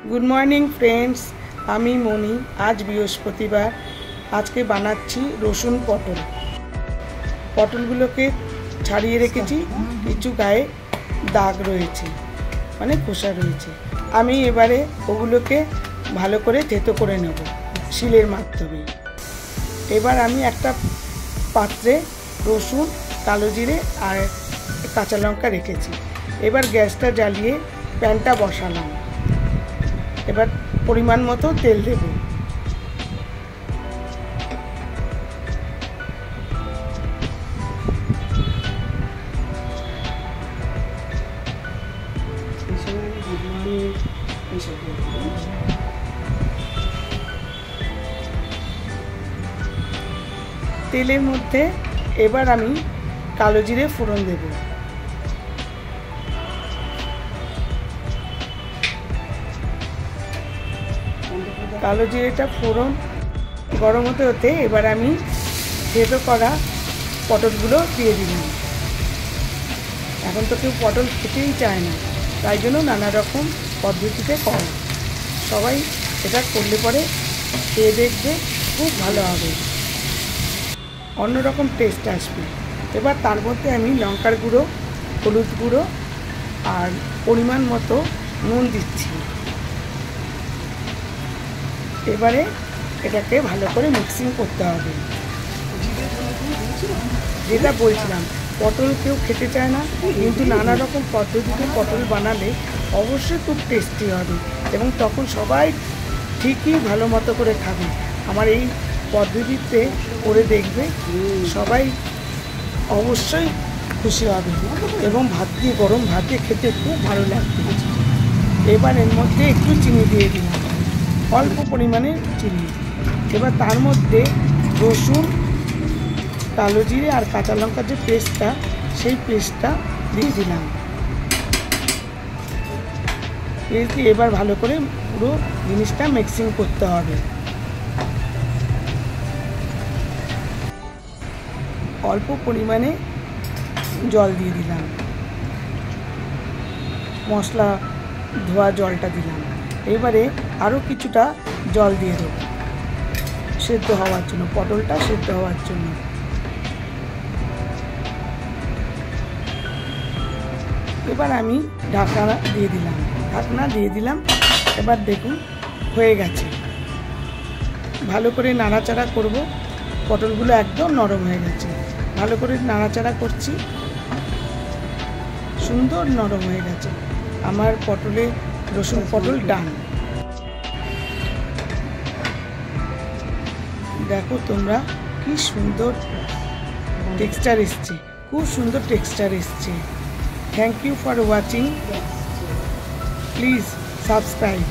Good morning friends, आमी money. आज बृहस्पतिवार। आज के बानाচ্ছি रसुन पटल। पटलগুলোকে ছাড়িয়ে রেখেছি, কিছু গায়ে দাগ রয়েছে, মানে খোসা রয়েছে। আমি এবারে ওগুলোকে ভালো করে থেতো করে নেব শিলের মাধ্যমে। এবার আমি একটা পাত্রে রসুন, কালো জিরে আর কাঁচা লঙ্কা রেখেছি। এবার গ্যাসটা জ্বালিয়ে প্যানটা বসালাম। এবার পরিমাণ মতো তেল দেব। তেলের মধ্যে এবার আমি কালো জিরে ফোড়ন দেব। কালো জিরেটা ফোড়ন গরম হতে হতে এবার আমি থেতো করা পটলগুলো দিয়ে দিলাম। এখন তো কেউ পটল খেতেই চায় না, তাই জন্য নানা রকম পদ্ধতিতে করে। সবাই এটা করলে পরে খেয়ে দেখবে, খুব ভালো হবে, অন্যরকম টেস্ট আসবে। এবার তার মধ্যে আমি লঙ্কার গুঁড়ো, হলুদ গুঁড়ো আর পরিমাণ মতো নুন দিচ্ছি। এবারে এটাকে ভালো করে মিক্সিং করতে হবে। যেটা বলছিলাম, পটল কেউ খেতে চায় না, কিন্তু নানা রকম পদ্ধতিতে পটল বানালে অবশ্যই খুব টেস্টি হবে এবং তখন সবাই ঠিকই ভালো মতো করে খাবে। আমার এই পদ্ধতিতে করে দেখবে, সবাই অবশ্যই খুশি হবে এবং ভাত দিয়ে, গরম ভাত দিয়ে খেতে খুব ভালো লাগবে। এবার এর মধ্যে একটু চিনি দিয়ে দিলাম, অল্প পরিমাণে চিনি। এবার তার মধ্যে রসুন, কালো জিরে আর কাঁচা লঙ্কার যে পেস্টটা, সেই পেস্টটা দিয়ে দিলাম। এবার ভালো করে পুরো জিনিসটা মিক্সিং করতে হবে। অল্প পরিমাণে জল দিয়ে দিলাম, মশলা ধোয়া জলটা দিলাম। এবারে আরও কিছুটা জল দিয়ে দেব সেদ্ধ হওয়ার জন্য, পটলটা সেদ্ধ হওয়ার জন্য। এবার আমি ঢাকনা দিয়ে দিলাম। এবার দেখুন হয়ে গেছে। ভালো করে নাড়াচাড়া করব। পটলগুলো একদম নরম হয়ে গেছে। ভালো করে নাড়াচাড়া করছি, সুন্দর নরম হয়ে গেছে। আমার রসুন পটল ডান। দেখো তোমরা কি সুন্দর টেক্সচার এসছে, খুব সুন্দর টেক্সচার এসছে। Thank you for watching. Please subscribe.